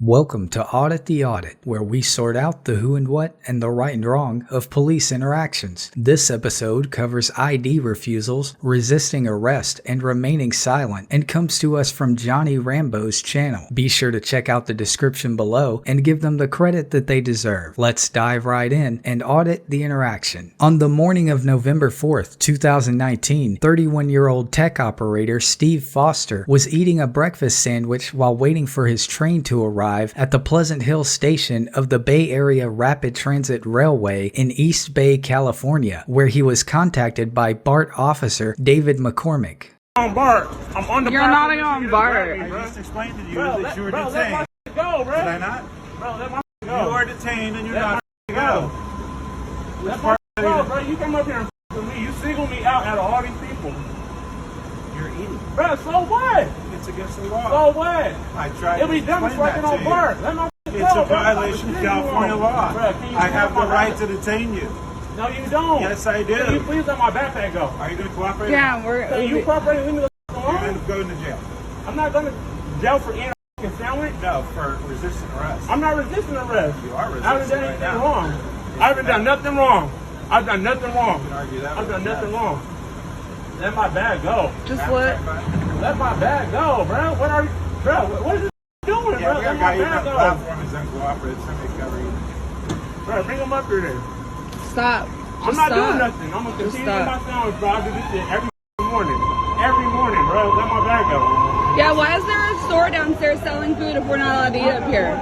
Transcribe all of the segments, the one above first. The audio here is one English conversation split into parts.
Welcome to Audit the Audit, where we sort out the who and what and the right and wrong of police interactions. This episode covers ID refusals, resisting arrest, and remaining silent, and comes to us from Johnny Rambo's channel. Be sure to check out the description below and give them the credit that they deserve. Let's dive right in and audit the interaction. On the morning of November 4th, 2019, 31-year-old tech operator Steve Foster was eating a breakfast sandwich while waiting for his train to arrive at the Pleasant Hill station of the Bay Area Rapid Transit Railway in East Bay, California, where he was contacted by BART officer David McCormick. On BART. I'm on the You're not on BART. I just explained to you that you were detained. Go, bro. Did I not? Bro, let my You go. are detained and you're not to go. Let my go, bro. You come up here and with me. You single me out out of all these people. You're eating. Bro, so what? It's against the law. So what? I tried It'll be to done explain fucking that to on you. BART. Let my It's go, a violation of California law. Bro, can you I have the my right back- to detain you. No, you don't. Yes, I do. Can you please let my backpack go? Are you going to cooperate? Yeah, So you cooperate with me the You're going alone? to go into jail. I'm not going to jail for eating a sandwich. No, for resisting arrest. I'm not resisting arrest. You are I haven't resisting done right anything now. wrong. I haven't done nothing wrong. I've done nothing wrong. You can argue that I've with done the nothing judge. wrong. Let my bag go. Just let. Let my bag go, bro. What are you, bro? What is this doing, Yeah, bro? we Let got a my guy eating bag on the go, platform is uncooperative. Somebody cover you. bro. Bring him up here then. Stop. I'm not doing nothing. I'm gonna continue stop. my sandwich, bro. I do this shit every morning. Every morning, bro. Let my bag go. Yeah, why is there a store downstairs selling food if we're not allowed to eat up here?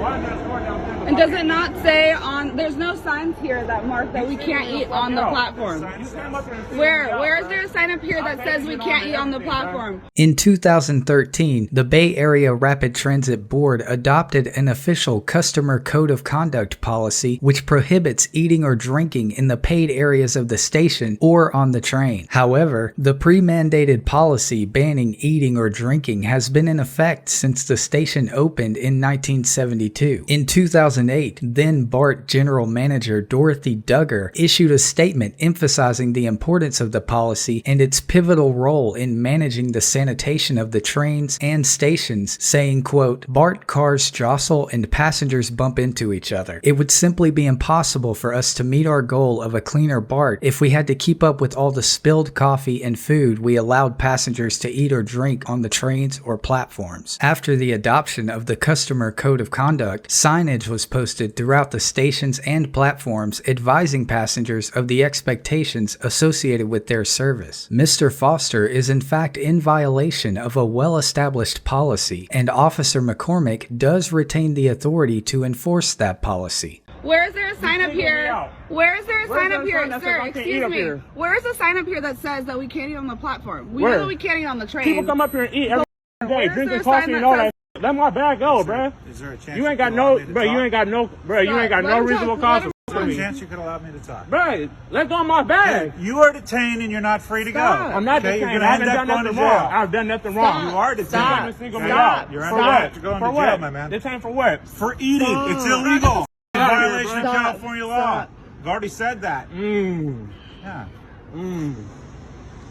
Why is there a store downstairs? And does it not say on, there's no signs here that mark that we can't eat on the platform? You came up here and Where is there a sign up here that says we can't eat on the platform? In 2013, the Bay Area Rapid Transit Board adopted an official customer code of conduct policy which prohibits eating or drinking in the paid areas of the station or on the train. However, the pre-mandated policy banning eating or drinking has been in effect since the station opened in 1972. In 2008, then BART General Manager Dorothy Duggar issued a statement emphasizing the importance of the policy and its pivotal role in managing the sanitation of the trains and stations, saying, quote, "BART cars jostle and passengers bump into each other. It would simply be impossible for us to meet our goal of a cleaner BART if we had to keep up with all the spilled coffee and food we allowed passengers to eat or drink on the trains or platforms." After the adoption of the Customer Code of Conduct, signage was posted throughout the stations and platforms advising passengers of the expectations associated with their service. Mr. Foster is in fact in violation of a well-established policy, and Officer McCormick does retain the authority to enforce that policy. Where is there a sign up here? Where is there a sign up here, that says sir? I can't eat Excuse up me. here? Where is a sign up here that says that we can't eat on the platform? We Where? know that we can't eat on the train. People come up here and eat every day, Where's drinking there a coffee sign and that all says- that. Let my bag go, bro. Is there a chance You ain't got could allow no, me to bro. You talk? ain't got no, bro. You ain't got Let no him reasonable talk. cause. Let him Is there a chance you could allow me to talk? Bro, let go of my bag. You are detained and you're not free to Stop. go. I'm not Okay, detained. You're I gonna haven't end done up going nothing to wrong. jail. I've done nothing Stop. wrong. You are detained. Stop. You're single me Stop. out. You're For under what? arrest. You're going For to what? jail, my man. Detained for what? For eating. It's illegal. In Stop. violation of Stop. California law. Stop. I've already said that. Yeah.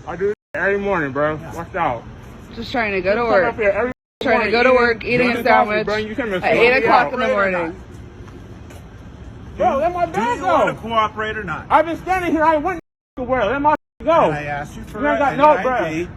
I do this every morning, bro. Watch out. Just trying to go to Come work. up here every Trying to go morning to work, eating a drinking coffee, sandwich bro. You come and at smoke 8 me o'clock out. in the morning. Bro, let my Do bag you want to go. cooperate or not? I've been standing here. I ain't went to where. Let my go. And I asked you for You ain't got an no ID.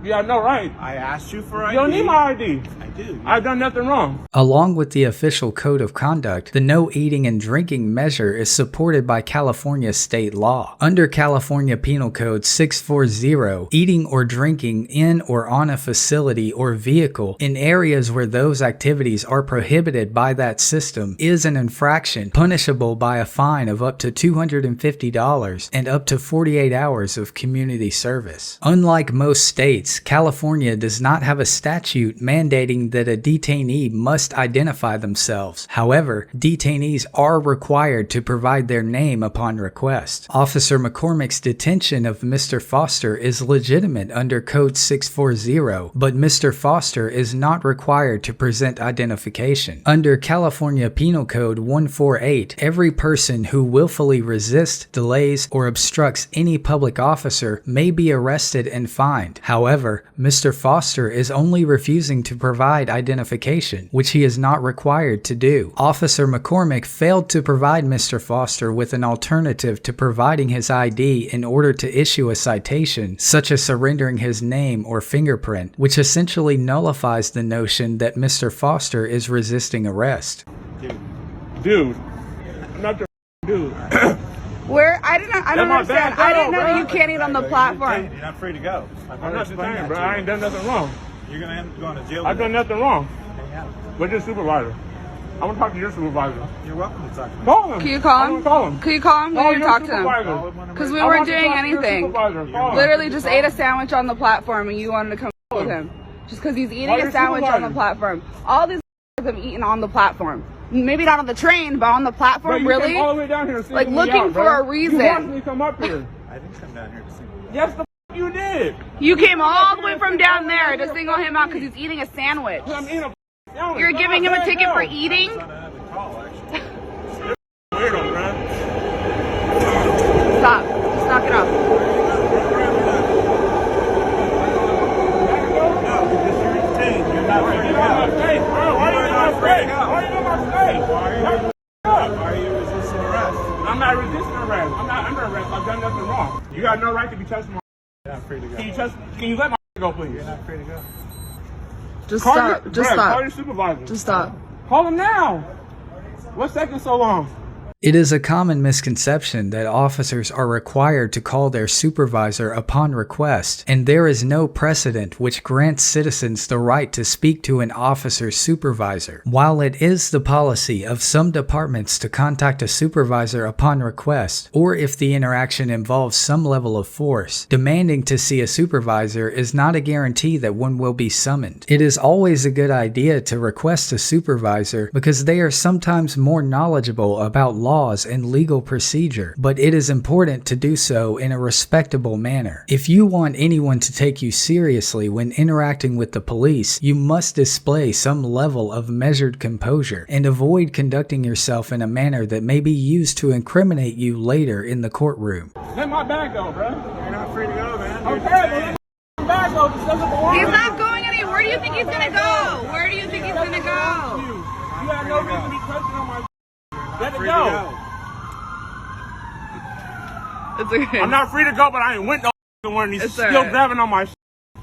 You got no right. I asked you for ID. You don't need my ID. I do. I've done nothing wrong. Along with the official code of conduct, the no eating and drinking measure is supported by California state law. Under California Penal Code 640, eating or drinking in or on a facility or vehicle in areas where those activities are prohibited by that system is an infraction punishable by a fine of up to $250 and up to 48 hours of community service. Unlike most states, California does not have a statute mandating that a detainee must identify themselves. However, detainees are required to provide their name upon request. Officer McCormick's detention of Mr. Foster is legitimate under Code 640, but Mr. Foster is not required to present identification. Under California Penal Code 148, every person who willfully resists, delays, or obstructs any public officer may be arrested and fined. However, However, Mr. Foster is only refusing to provide identification, which he is not required to do. Officer McCormick failed to provide Mr. Foster with an alternative to providing his ID in order to issue a citation, such as surrendering his name or fingerprint, which essentially nullifies the notion that Mr. Foster is resisting arrest. Dude, I'm not your dude. Where? I don't understand. I didn't know that you can't eat on the platform. You're not free to go. I'm not detained, bro. I ain't done nothing wrong. You're going to end up going to jail. I've done nothing wrong. Yeah. But your supervisor. I'm going to talk to your supervisor. You're welcome to talk to me. Call him. Can you call I'm him? gonna call him. Can you call him? Call You your talk to supervisor. him. Because we I weren't want to doing talk to your anything. supervisor. Call him. Literally just ate a sandwich on the platform and you wanted to come with him. Just because he's eating a sandwich on the platform. All these have eaten on the platform. Maybe not on the train, but on the platform, Bro, you really? came all the way down here Like looking for a reason. You wanted me to come up here. I didn't come down here to single you out. Yes, the you did. You came all the way from down there to single him out because he's eating a sandwich. I'm eating a sandwich. You're giving him a ticket for eating? I was on another call, actually. Weirdo, bro. Stop. Just knock it off. No, because you're detained. You're not free to Get on my go. face, bro. Why are you in my face? Why are you in my face? Why are you resisting arrest? I'm not resisting arrest. I'm not under arrest. I've done nothing wrong. You got no right to be touching my. You're not free to go. Can you let my go, please? You're not free to go. Just Call stop. your, Just Brad, Call stop. your supervisor. Just stop. Call him now. What's taking so long? It is a common misconception that officers are required to call their supervisor upon request, and there is no precedent which grants citizens the right to speak to an officer's supervisor. While it is the policy of some departments to contact a supervisor upon request, or if the interaction involves some level of force, demanding to see a supervisor is not a guarantee that one will be summoned. It is always a good idea to request a supervisor because they are sometimes more knowledgeable about laws and legal procedure, but it is important to do so in a respectable manner. If you want anyone to take you seriously when interacting with the police, you must display some level of measured composure and avoid conducting yourself in a manner that may be used to incriminate you later in the courtroom. Let my bag go, bro. You're not free to go, man. Okay, but let my bag go. This doesn't belong. He's not going anywhere. Where do you think he's gonna go? Where do you think he's gonna go? You have no reason to be touching on my. Let it Free to go. go. It's okay. I'm not free to go, but I ain't went no one. He's It's still alright. grabbing on my.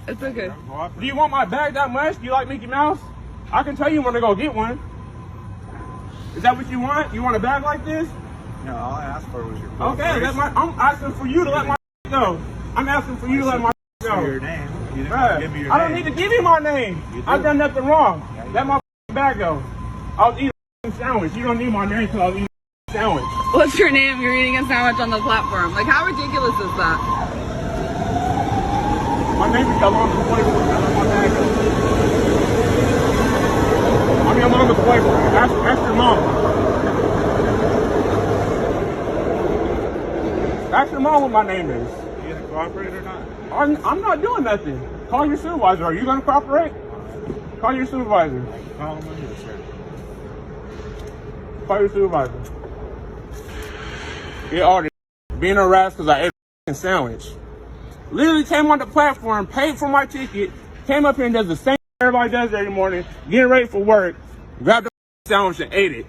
It's okay. Do you want my bag that much? Do you like Mickey Mouse? I can tell you when to go get one. Is that what you want? You want a bag like this? No, all I asked for was your Okay, I'm asking for you to let my go. I'm asking for you to let my for your go. name. You didn't Bruh, give me your I don't name. need to give you my name. You do. I've done nothing wrong. Yeah, you Let my bag go. I was eating a sandwich. You don't need my name because I was eating a sandwich. What's your name? You're eating a sandwich on the platform. Like, how ridiculous is that? My name is Yolanda Boyfriend. I let my bag go. I'm Yolanda's boyfriend. Ask your mom. Ask your mom what my name is. You gonna cooperate or not? I'm not doing nothing. Call your supervisor. Are you going to cooperate? Call your supervisor. Call him when you're sir. Call your supervisor. Yeah, Audit. Being harassed because I ate a sandwich. Literally came on the platform, paid for my ticket, came up here and does the same everybody does every morning, getting ready for work, grabbed the sandwich and ate it.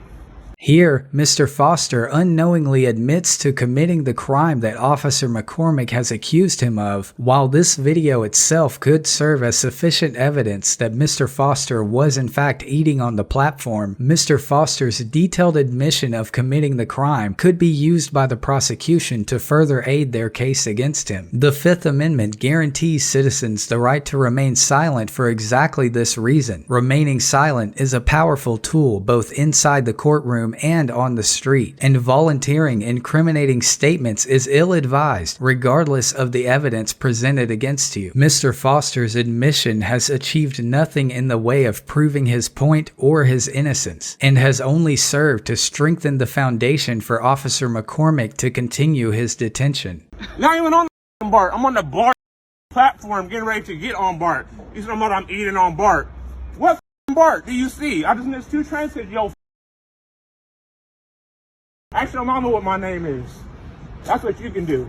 Here, Mr. Foster unknowingly admits to committing the crime that Officer McCormick has accused him of. While this video itself could serve as sufficient evidence that Mr. Foster was in fact eating on the platform, Mr. Foster's detailed admission of committing the crime could be used by the prosecution to further aid their case against him. The Fifth Amendment guarantees citizens the right to remain silent for exactly this reason. Remaining silent is a powerful tool both inside the courtroom and on the street, and volunteering incriminating statements is ill-advised regardless of the evidence presented against you. Mr. Foster's admission has achieved nothing in the way of proving his point or his innocence, and has only served to strengthen the foundation for Officer McCormick to continue his detention. Not even on the BART. I'm on the BART platform getting ready to get on BART. You talking about I'm eating on BART. What BART do you see? I just missed 2 trains hit yo. Ask your mama what my name is. That's what you can do.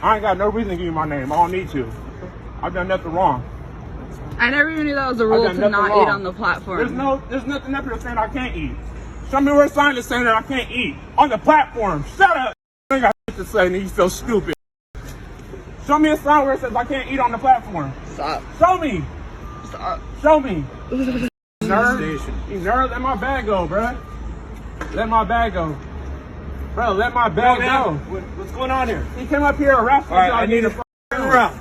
I ain't got no reason to give you my name. I don't need to. I've done nothing wrong. I never even knew that was a rule done to nothing not wrong. eat on the platform. There's nothing up here saying I can't eat. Show me where a sign is saying that I can't eat on the platform. Shut up. I ain't got shit to say, and you so stupid. Show me a sign where it says I can't eat on the platform. Stop. Show me. Stop. Show me. Nerd. You nerd. Let my bag go, bruh. Let my bag go. Bro, let my bag go. What's going on here? He came up here harassing me. All right, I need to turn around.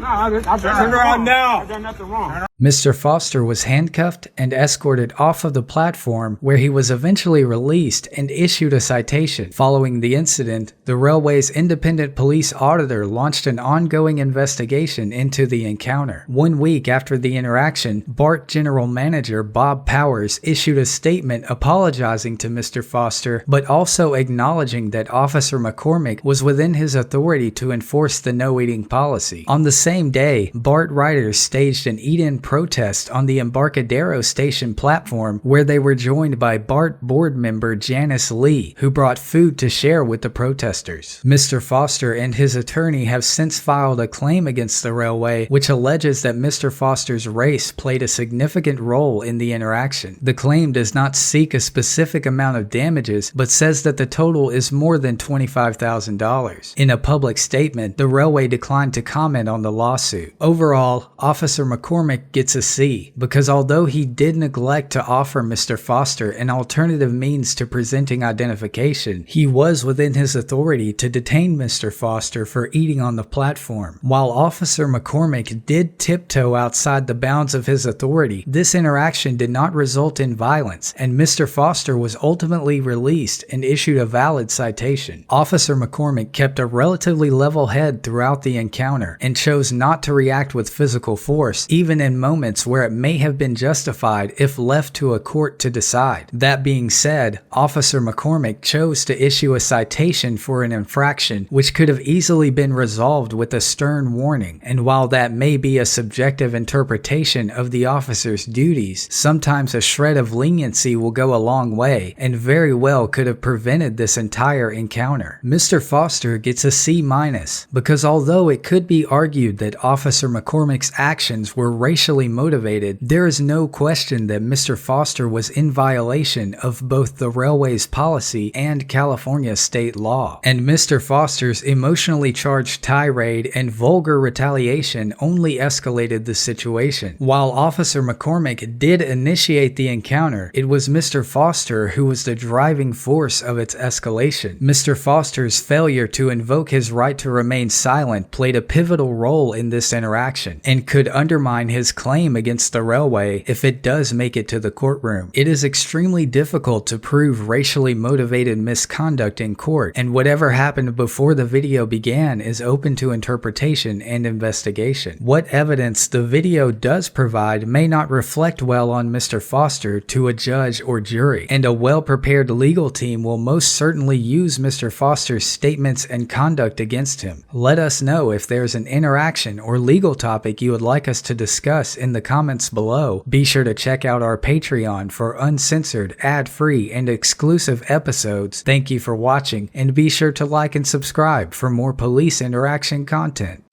Nah, I've Turn around now. I've done nothing wrong. Mr. Foster was handcuffed and escorted off of the platform, where he was eventually released and issued a citation. Following the incident, the railway's independent police auditor launched an ongoing investigation into the encounter. 1 week after the interaction, BART General Manager Bob Powers issued a statement apologizing to Mr. Foster, but also acknowledging that Officer McCormick was within his authority to enforce the no-eating policy. On the same day, BART riders staged an eat-in protest on the Embarcadero station platform, where they were joined by BART board member Janice Lee, who brought food to share with the protesters. Mr. Foster and his attorney have since filed a claim against the railway, which alleges that Mr. Foster's race played a significant role in the interaction. The claim does not seek a specific amount of damages, but says that the total is more than $25,000. In a public statement, the railway declined to comment on the lawsuit. Overall, Officer McCormick gets a C, because although he did neglect to offer Mr. Foster an alternative means to presenting identification, he was within his authority to detain Mr. Foster for eating on the platform. While Officer McCormick did tiptoe outside the bounds of his authority, this interaction did not result in violence, and Mr. Foster was ultimately released and issued a valid citation. Officer McCormick kept a relatively level head throughout the encounter and chose not to react with physical force, even in moments where it may have been justified if left to a court to decide. That being said, Officer McCormick chose to issue a citation for an infraction which could have easily been resolved with a stern warning, and while that may be a subjective interpretation of the officer's duties, sometimes a shred of leniency will go a long way and very well could have prevented this entire encounter. Mr. Foster gets a C- because although it could be argued that Officer McCormick's actions were racially motivated, there is no question that Mr. Foster was in violation of both the railway's policy and California state law. And Mr. Foster's emotionally charged tirade and vulgar retaliation only escalated the situation. While Officer McCormick did initiate the encounter, it was Mr. Foster who was the driving force of its escalation. Mr. Foster's failure to invoke his right to remain silent played a pivotal role in this interaction and could undermine his claim against the railway if it does make it to the courtroom. It is extremely difficult to prove racially motivated misconduct in court, and whatever happened before the video began is open to interpretation and investigation. What evidence the video does provide may not reflect well on Mr. Foster to a judge or jury, and a well-prepared legal team will most certainly use Mr. Foster's statements and conduct against him. Let us know if there's an interaction or legal topic you would like us to discuss in the comments below. Be sure to check out our Patreon for uncensored, ad-free, and exclusive episodes. Thank you for watching, and be sure to like and subscribe for more police interaction content.